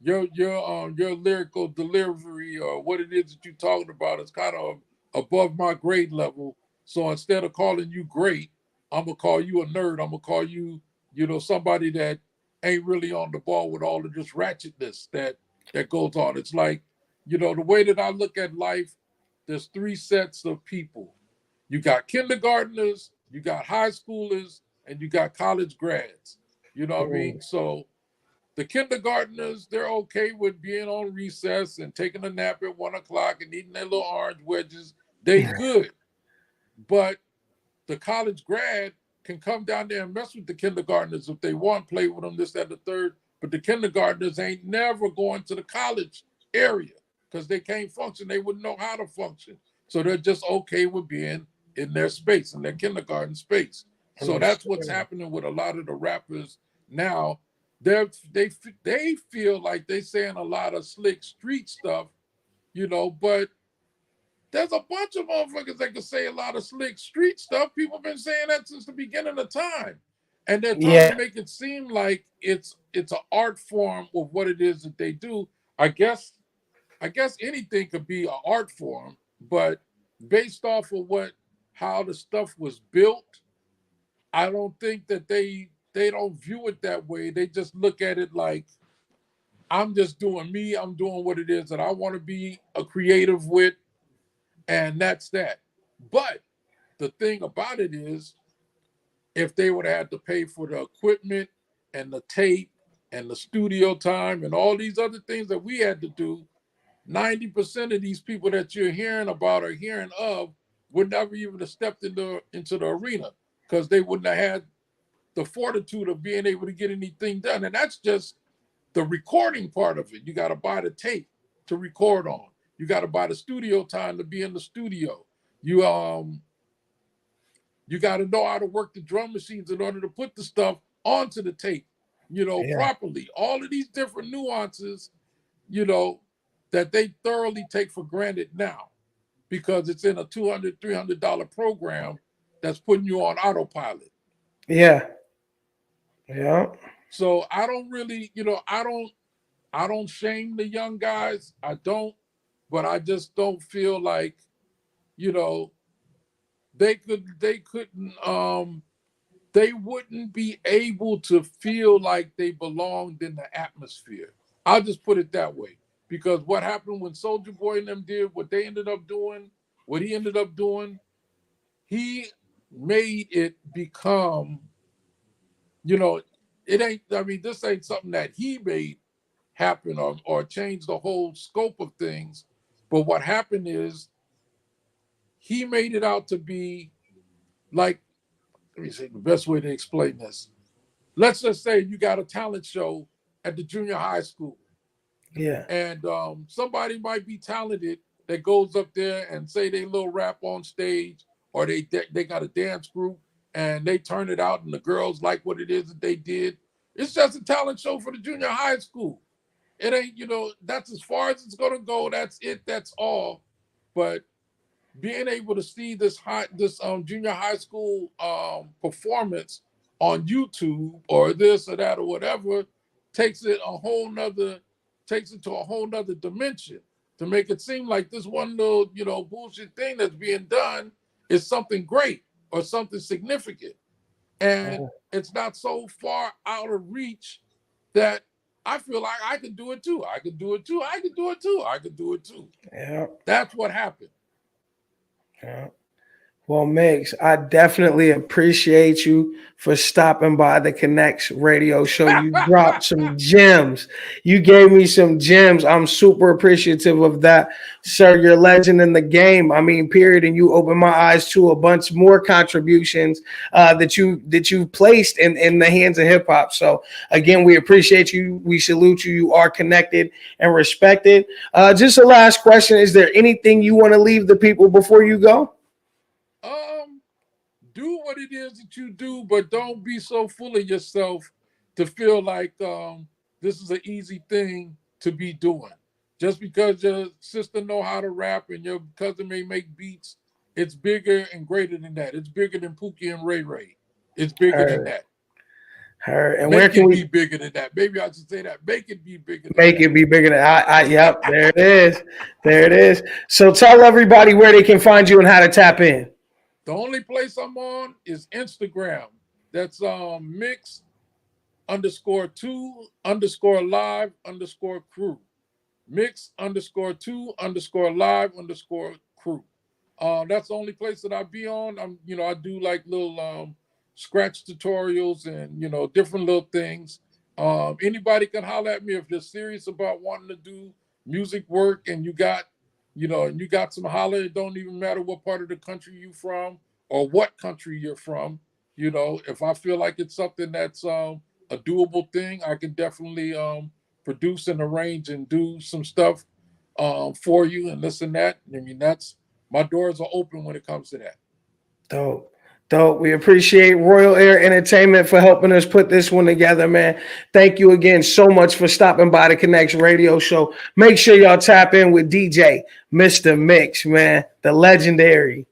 E: Your lyrical delivery or what it is that you're talking about is kind of above my grade level. So instead of calling you great, I'm gonna call you a nerd. I'm gonna call you, somebody that ain't really on the ball with all of this ratchetness that goes on. It's like, the way that I look at life, there's three sets of people. You got kindergartners, you got high schoolers, and you got college grads. You know what I mean? So the kindergartners, they're okay with being on recess and taking a nap at 1 o'clock and eating their little orange wedges. They good. But the college grad can come down there and mess with the kindergartners if they want, play with them, this, that, the third. But the kindergartners ain't never going to the college area because they can't function. They wouldn't know how to function. So they're just okay with being in their space, in their kindergarten space. So that's what's happening with a lot of the rappers now. They feel like they saying a lot of slick street stuff, but there's a bunch of motherfuckers that can say a lot of slick street stuff. People have been saying that since the beginning of time. And they're trying to make it seem like it's an art form of what it is that they do. I guess anything could be an art form, but based off of how the stuff was built, I don't think that they don't view it that way. They just look at it like, I'm just doing me. I'm doing what it is that I want to be a creative with, and that's that. But the thing about it is, if they would have had to pay for the equipment and the tape and the studio time and all these other things that we had to do, 90% of these people that you're hearing about or hearing of would never even have stepped into the arena because they wouldn't have had the fortitude of being able to get anything done. And that's just the recording part of it. You got to buy the tape to record on. You got to buy the studio time to be in the studio. You got to know how to work the drum machines in order to put the stuff onto the tape, properly. All of these different nuances, that they thoroughly take for granted now because it's in a $200, $300 program that's putting you on autopilot.
C: Yeah.
E: So I don't really, I don't shame the young guys. I don't, but I just don't feel like, they wouldn't be able to feel like they belonged in the atmosphere. I'll just put it that way. Because what happened when Soulja Boy and them did what he ended up doing, he made it become, this ain't something that he made happen or change the whole scope of things. But what happened is he made it out to be like, let me see the best way to explain this. Let's just say you got a talent show at the junior high school.
C: Yeah.
E: And somebody might be talented that goes up there and say they little rap on stage, or they got a dance group and they turn it out and the girls like what it is that they did. It's just a talent show for the junior high school. It ain't, that's as far as it's gonna go. That's it. That's all. But being able to see this junior high school performance on YouTube or this or that or whatever takes it to a whole nother dimension to make it seem like this one little, bullshit thing that's being done is something great or something significant. And it's not so far out of reach that I feel like I could do it too. I could do it too. I could do it too. I could do it too.
C: Yeah.
E: That's what happened.
C: Yeah. Well, Mixx, I definitely appreciate you for stopping by the Connectz radio show. You dropped some gems. You gave me some gems. I'm super appreciative of that, sir. You're a legend in the game. I mean, period. And you opened my eyes to a bunch more contributions that you placed in the hands of hip hop. So again, we appreciate you. We salute you. You are connected and respected. Just a last question: is there anything you want to leave the people before you go?
E: Do what it is that you do, but don't be so full of yourself to feel like this is an easy thing to be doing. Just because your sister know how to rap and your cousin may make beats, it's bigger and greater than that. It's bigger than Pookie and Ray Ray. It's bigger than that.
C: And
E: make
C: where can
E: we be bigger than that? Maybe I should say that. Make it be bigger than
C: make
E: that.
C: it be bigger than yep, there it is. There it is. So tell everybody where they can find you and how to tap in.
E: The only place I'm on is Instagram. That's Mixx_2_live_crew. Mixx_2_live_crew. That's the only place that I be on. I do like little scratch tutorials and different little things. Anybody can holler at me if they're serious about wanting to do music work and you got some holler. It don't even matter what part of the country you from or what country you're from. If I feel like it's something that's a doable thing, I can definitely produce and arrange and do some stuff for you and this and that. I mean, my doors are open when it comes to that.
C: Dope. We appreciate Royal Heir Entertainment for helping us put this one together, man. Thank you again so much for stopping by the Connectz radio show. Make sure y'all tap in with DJ Mr. Mixx, man, the legendary.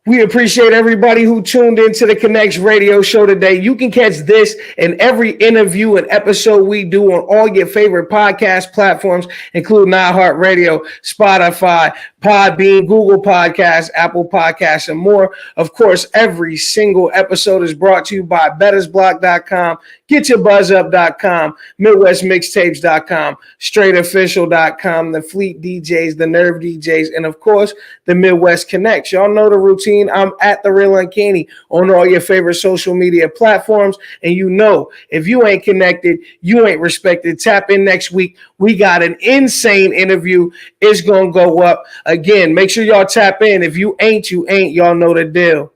C: We appreciate everybody who tuned into the Connectz radio show today. You can catch this and every interview and episode we do on all your favorite podcast platforms, including iHeartRadio, Spotify, Podbean, Google Podcasts, Apple Podcasts, and more. Of course, every single episode is brought to you by bettersblock.com, getyourbuzzup.com, midwestmixtapes.com, straightofficial.com, the Fleet DJs, the Nerve DJs, and of course, the Midwest Connectz. Y'all know the routine. I'm at The Real Uncanny on all your favorite social media platforms. And if you ain't connected, you ain't respected. Tap in next week. We got an insane interview. It's going to go up. Again, make sure y'all tap in. If you ain't, you ain't. Y'all know the deal.